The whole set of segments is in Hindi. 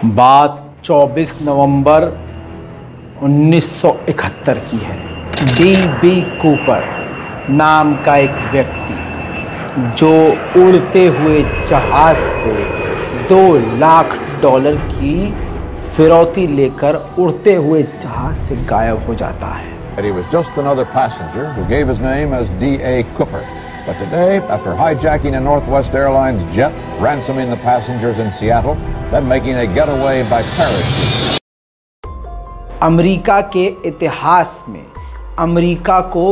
बात 24 नवंबर 1971 की है। डी.बी. कूपर नाम का एक व्यक्ति जो उड़ते हुए जहाज से $2 लाख की फिरौती लेकर उड़ते हुए जहाज से गायब हो जाता है। He was just another passenger who gave his name as D.A. Cooper. But today, after hijacking a Northwest Airlines jet, ransoming the passengers in Seattle, then making a getaway by parachute. America के इतिहास में अमेरिका को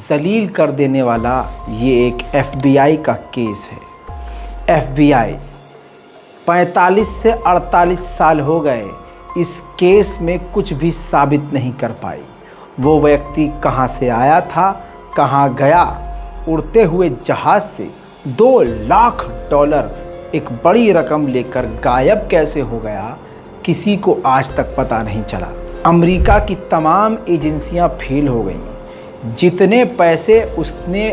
जलील कर देने वाला ये एक FBI का केस है। FBI 45 से 48 साल हो गए इस केस में कुछ भी साबित नहीं कर पाई। वो व्यक्ति कहाँ से आया था, कहाँ गया, उड़ते हुए जहाज से $2 लाख एक बड़ी रकम लेकर गायब कैसे हो गया, किसी को आज तक पता नहीं चला। अमेरिका की तमाम एजेंसियां फेल हो गईं। जितने पैसे उसने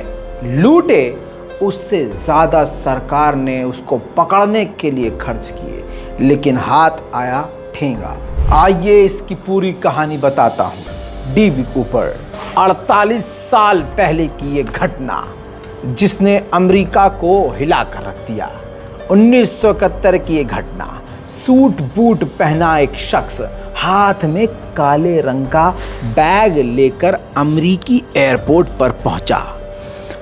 लूटे उससे ज़्यादा सरकार ने उसको पकड़ने के लिए खर्च किए, लेकिन हाथ आया ठेंगा। आइए इसकी पूरी कहानी बताता हूँ। डी.बी. कूपर 48 साल पहले की ये घटना जिसने अमेरिका को हिला कर रख दिया। 1971 की ये घटना। सूट बूट पहना एक शख्स हाथ में काले रंग का बैग लेकर अमेरिकी एयरपोर्ट पर पहुंचा।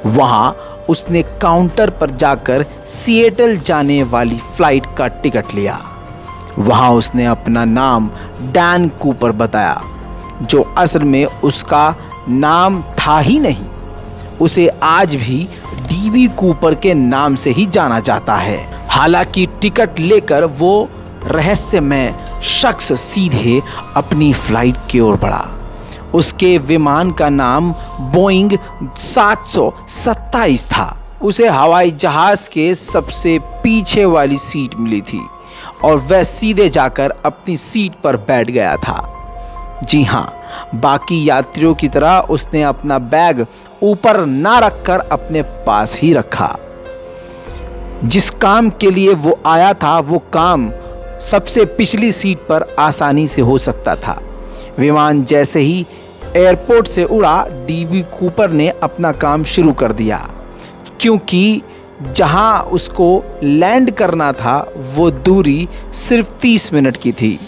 वहां उसने काउंटर पर जाकर सिएटल जाने वाली फ्लाइट का टिकट लिया। वहां उसने अपना नाम डैन कूपर बताया, जो असल में उसका नाम था ही नहीं। उसे आज भी डी.बी. कूपर के नाम से ही जाना जाता है। हालांकि टिकट लेकर वो रहस्यमय शख्स सीधे अपनी फ्लाइट की ओर बढ़ा। उसके विमान का नाम बोइंग 727 था। उसे हवाई जहाज के सबसे पीछे वाली सीट मिली थी और वह सीधे जाकर अपनी सीट पर बैठ गया था। जी हाँ, बाकी यात्रियों की तरह उसने अपना बैग ऊपर ना रखकर अपने पास ही रखा। जिस काम के लिए वो आया था वो काम सबसे पिछली सीट पर आसानी से हो सकता था। विमान जैसे ही एयरपोर्ट से उड़ा, डी.बी. कूपर ने अपना काम शुरू कर दिया, क्योंकि जहां उसको लैंड करना था वो दूरी सिर्फ 30 मिनट की थी।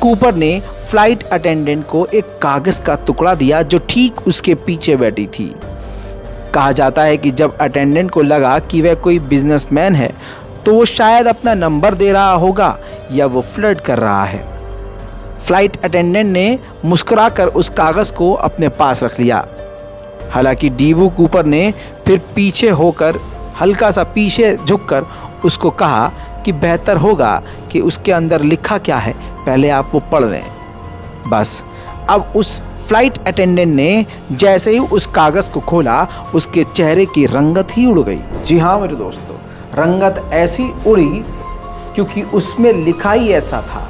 कूपर ने फ्लाइट अटेंडेंट को एक कागज़ का टुकड़ा दिया जो ठीक उसके पीछे बैठी थी। कहा जाता है कि जब अटेंडेंट को लगा कि वह कोई बिजनेसमैन है तो वो शायद अपना नंबर दे रहा होगा या वो फ्लर्ट कर रहा है। फ्लाइट अटेंडेंट ने मुस्कुराकर उस कागज़ को अपने पास रख लिया। हालांकि डी.बी. कूपर ने फिर पीछे होकर हल्का सा पीछे झुककर उसको कहा कि बेहतर होगा कि उसके अंदर लिखा क्या है पहले आप वो पढ़ लें। बस अब उस फ्लाइट अटेंडेंट ने जैसे ही उस कागज़ को खोला, उसके चेहरे की रंगत ही उड़ गई। जी हाँ मेरे दोस्तों, रंगत ऐसी उड़ी क्योंकि उसमें लिखा ही ऐसा था।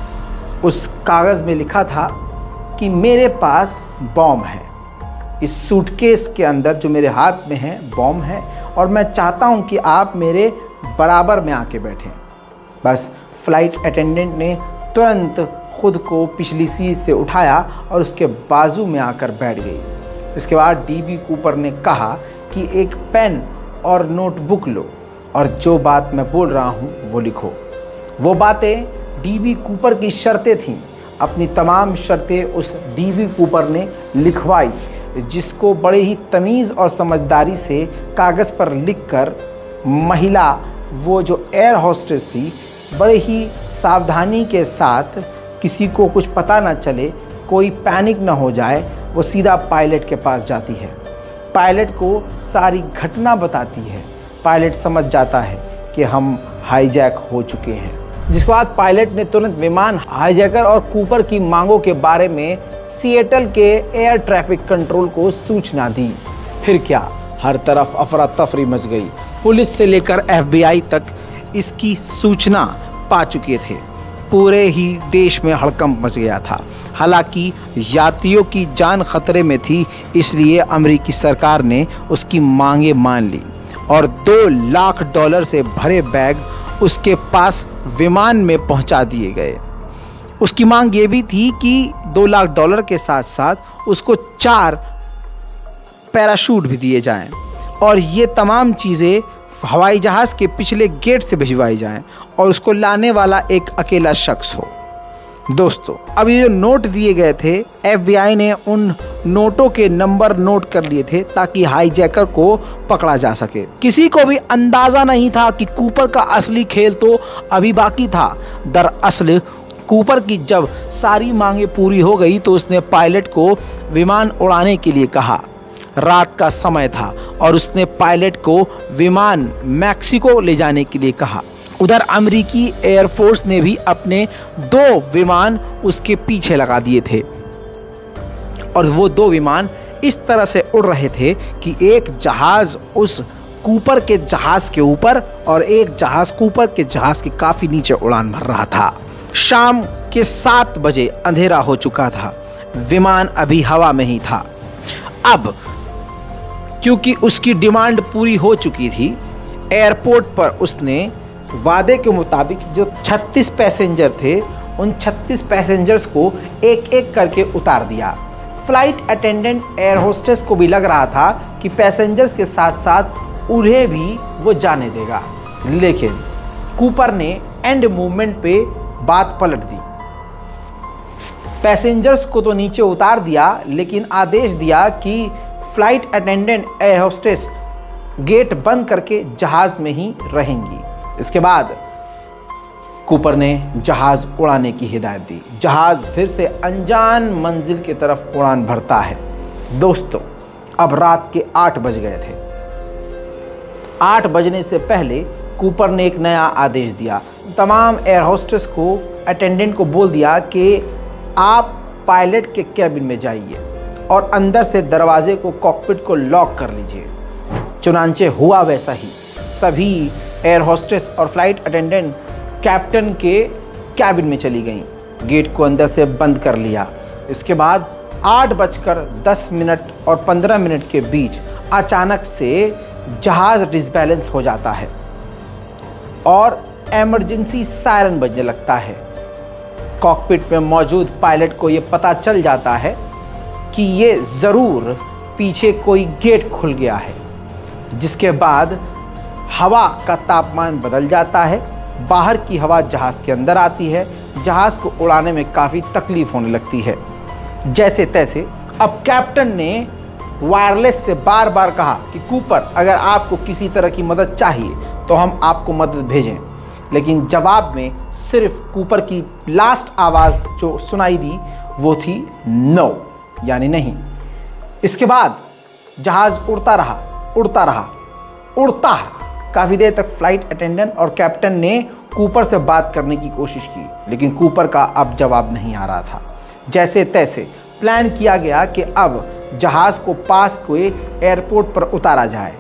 उस कागज़ में लिखा था कि मेरे पास बॉम्ब है। इस सूटकेस के अंदर जो मेरे हाथ में है बॉम्ब है और मैं चाहता हूँ कि आप मेरे बराबर में आके बैठें। बस फ्लाइट अटेंडेंट ने तुरंत खुद को पिछली सीट से उठाया और उसके बाजू में आकर बैठ गई। इसके बाद डी.बी. कूपर ने कहा कि एक पेन और नोटबुक लो और जो बात मैं बोल रहा हूँ वो लिखो। वो बातें डी.बी. कूपर की शर्तें थीं। अपनी तमाम शर्तें उस डी.बी. कूपर ने लिखवाई, जिसको बड़े ही तमीज़ और समझदारी से कागज़ पर लिखकर महिला, वो जो एयर होस्टेस थी, बड़े ही सावधानी के साथ, किसी को कुछ पता ना चले, कोई पैनिक ना हो जाए, वो सीधा पायलट के पास जाती है। पायलट को सारी घटना बताती है। पायलट समझ जाता है कि हम हाईजैक हो चुके हैं। जिसके बाद पायलट ने तुरंत विमान हाईजैकर और कूपर की मांगों के बारे में सिएटल के एयर ट्रैफिक कंट्रोल को सूचना दी। फिर क्या, हर तरफ अफरा तफरी मच गई। पुलिस से लेकर FBI तक इसकी सूचना पा चुके थे। पूरे ही देश में हड़कंप मच गया था। हालांकि यात्रियों की जान खतरे में थी, इसलिए अमेरिकी सरकार ने उसकी मांगे मान ली और $2 लाख से भरे बैग उसके पास विमान में पहुंचा दिए गए। उसकी मांग ये भी थी कि $2 लाख के साथ साथ उसको 4 पैराशूट भी दिए जाएं और ये तमाम चीज़ें हवाई जहाज़ के पिछले गेट से भिजवाई जाएं और उसको लाने वाला एक अकेला शख्स हो। दोस्तों, अब ये जो नोट दिए गए थे, FBI ने उन नोटों के नंबर नोट कर लिए थे ताकि हाईजैकर को पकड़ा जा सके। किसी को भी अंदाज़ा नहीं था कि कूपर का असली खेल तो अभी बाकी था। दरअसल कूपर की जब सारी मांगें पूरी हो गई तो उसने पायलट को विमान उड़ाने के लिए कहा। रात का समय था और उसने पायलट को विमान मैक्सिको ले जाने के लिए कहा। उधर अमेरिकी एयरफोर्स ने भी अपने 2 विमान उसके पीछे लगा दिए थे और वो 2 विमान इस तरह से उड़ रहे थे कि एक जहाज़ उस कूपर के जहाज़ के ऊपर और एक जहाज़ कूपर के जहाज़ के काफ़ी नीचे उड़ान भर रहा था। शाम के 7 बजे अंधेरा हो चुका था। विमान अभी हवा में ही था। अब क्योंकि उसकी डिमांड पूरी हो चुकी थी, एयरपोर्ट पर उसने वादे के मुताबिक जो 36 पैसेंजर थे, उन 36 पैसेंजर्स को एक एक करके उतार दिया। फ्लाइट अटेंडेंट एयर होस्टेस को भी लग रहा था कि पैसेंजर्स के साथ साथ उन्हें भी वो जाने देगा, लेकिन कूपर ने एंड मूवमेंट पे बात पलट दी। पैसेंजर्स को तो नीचे उतार दिया, लेकिन आदेश दिया कि flight attendant air hostess gate बंद करके जहाज में ही रहेंगी। इसके बाद कूपर ने जहाज उड़ाने की हिदायत दी। जहाज फिर से अनजान मंजिल की तरफ उड़ान भरता है। दोस्तों, अब रात के 8 बज गए थे। 8 बजने से पहले कूपर ने एक नया आदेश दिया। तमाम एयर होस्टेस को, अटेंडेंट को बोल दिया कि आप पायलट के कैबिन में जाइए और अंदर से दरवाजे को, कॉकपिट को लॉक कर लीजिए। चुनांचे हुआ वैसा ही। सभी एयर होस्टेस और फ्लाइट अटेंडेंट कैप्टन के कैबिन में चली गईं। गेट को अंदर से बंद कर लिया। इसके बाद 8:10 और 15 के बीच अचानक से जहाज़ डिसबैलेंस हो जाता है और इमरजेंसी सायरन बजने लगता है। कॉकपिट में मौजूद पायलट को ये पता चल जाता है कि ये ज़रूर पीछे कोई गेट खुल गया है, जिसके बाद हवा का तापमान बदल जाता है। बाहर की हवा जहाज़ के अंदर आती है। जहाज़ को उड़ाने में काफ़ी तकलीफ होने लगती है। जैसे तैसे अब कैप्टन ने वायरलेस से बार बार कहा कि कूपर, अगर आपको किसी तरह की मदद चाहिए तो हम आपको मदद भेजें, लेकिन जवाब में सिर्फ कूपर की लास्ट आवाज़ जो सुनाई दी वो थी नो, यानी नहीं। इसके बाद जहाज़ उड़ता रहा, उड़ता रहा, उड़ता रहा। काफ़ी देर तक फ्लाइट अटेंडेंट और कैप्टन ने कूपर से बात करने की कोशिश की, लेकिन कूपर का अब जवाब नहीं आ रहा था। जैसे तैसे प्लान किया गया कि अब जहाज़ को पास के एयरपोर्ट पर उतारा जाए।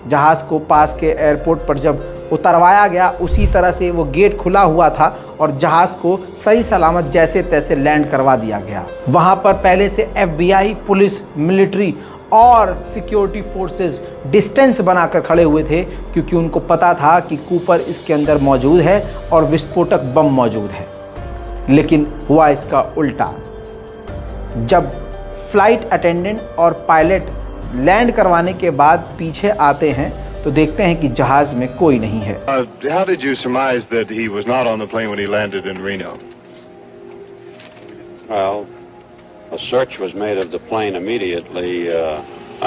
जहाज़ को पास के एयरपोर्ट पर जब उतरवाया गया, उसी तरह से वो गेट खुला हुआ था और जहाज़ को सही सलामत जैसे तैसे लैंड करवा दिया गया। वहाँ पर पहले से FBI, पुलिस, मिलिट्री और सिक्योरिटी फोर्सेस डिस्टेंस बनाकर खड़े हुए थे, क्योंकि उनको पता था कि कूपर इसके अंदर मौजूद है और विस्फोटक बम मौजूद है। लेकिन हुआ इसका उल्टा। जब फ्लाइट अटेंडेंट और पायलट लैंड करवाने के बाद पीछे आते हैं तो देखते हैं कि जहाज में कोई नहीं है। How did you surmise that he was not on the plane when he landed in Reno? Well, a search was made of the plane immediately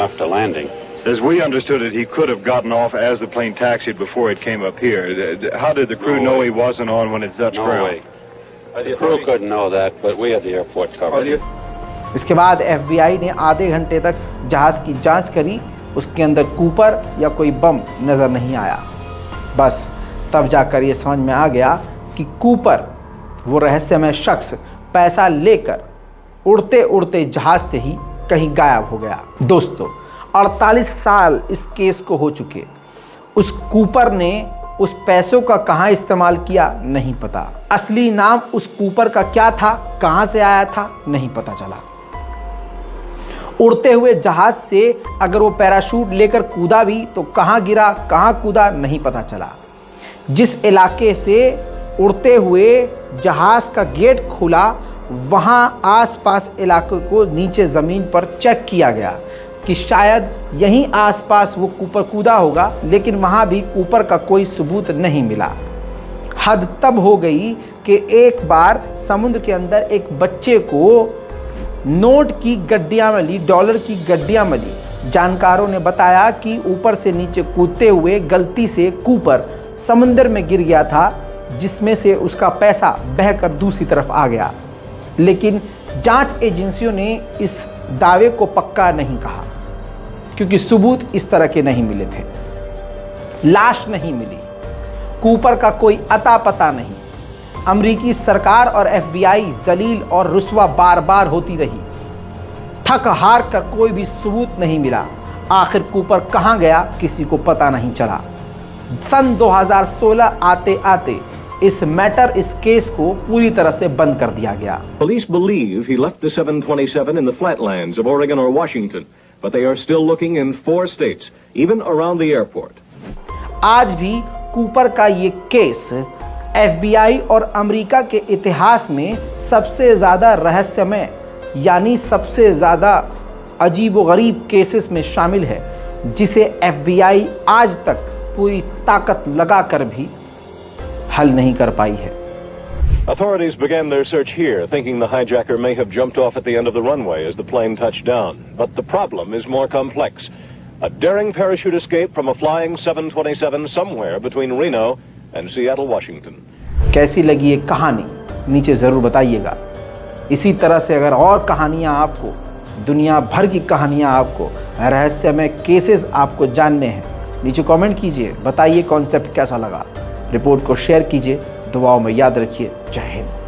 after landing. As we understood it, he could have gotten off as the plane taxied before it came up here. How did the crew know he wasn't on when it touched ground? No way. The crew couldn't know that, but we had the airport covered. इसके बाद FBI ने आधे घंटे तक जहाज़ की जांच करी। उसके अंदर कूपर या कोई बम नज़र नहीं आया। बस तब जाकर ये समझ में आ गया कि कूपर, वो रहस्यमय शख्स, पैसा लेकर उड़ते उड़ते जहाज़ से ही कहीं गायब हो गया। दोस्तों, 48 साल इस केस को हो चुके। उस कूपर ने उस पैसों का कहाँ इस्तेमाल किया नहीं पता। असली नाम उस कूपर का क्या था, कहाँ से आया था, नहीं पता चला। उड़ते हुए जहाज से अगर वो पैराशूट लेकर कूदा भी तो कहाँ गिरा, कहाँ कूदा, नहीं पता चला। जिस इलाके से उड़ते हुए जहाज का गेट खुला, वहां आसपास इलाके को नीचे ज़मीन पर चेक किया गया कि शायद यहीं आसपास वो कूपर कूदा होगा, लेकिन वहां भी कूपर का कोई सबूत नहीं मिला। हद तब हो गई कि एक बार समुद्र के अंदर एक बच्चे को नोट की गड्डियां मिली, डॉलर की गड्डियां मिली। जानकारों ने बताया कि ऊपर से नीचे कूदते हुए गलती से कूपर समुद्र में गिर गया था, जिसमें से उसका पैसा बहकर दूसरी तरफ आ गया। लेकिन जांच एजेंसियों ने इस दावे को पक्का नहीं कहा, क्योंकि सबूत इस तरह के नहीं मिले थे। लाश नहीं मिली, कूपर का कोई अता पता नहीं। अमेरिकी सरकार और FBI जलील और रुस्वा बार बार होती रही। थक हार कर कोई भी सबूत नहीं मिला। आखिर कूपर कहां गया, किसी को पता नहीं चला। सन 2016 आते आते इस केस को पूरी तरह से बंद कर दिया गया। Police believe he left the 727 in the flatlands of Oregon or Washington, but they are still looking in 4 states, even around the airport. आज भी कूपर का ये केस FBI और अमेरिका के इतिहास में सबसे ज़्यादा रहस्यमय, यानी सबसे ज़्यादा अजीबोगरीब केसेस में शामिल है, जिसे FBI आज तक पूरी ताकत लगाकर भी हल नहीं कर पाई है। Authorities began their search here, thinking the hijacker may have jumped off at the end of the runway as the plane touched down. But the problem is more complex. A daring parachute escape from a flying 727 somewhere between Reno and Seattle, Washington. कैसी लगी ये कहानी, नीचे ज़रूर बताइएगा। इसी तरह से अगर और कहानियाँ आपको, दुनिया भर की कहानियाँ आपको, रहस्यमय केसेस आपको जानने हैं, नीचे कमेंट कीजिए, बताइए कॉन्सेप्ट कैसा लगा। रिपोर्ट को शेयर कीजिए, दुआओं में याद रखिए। जय हिंद।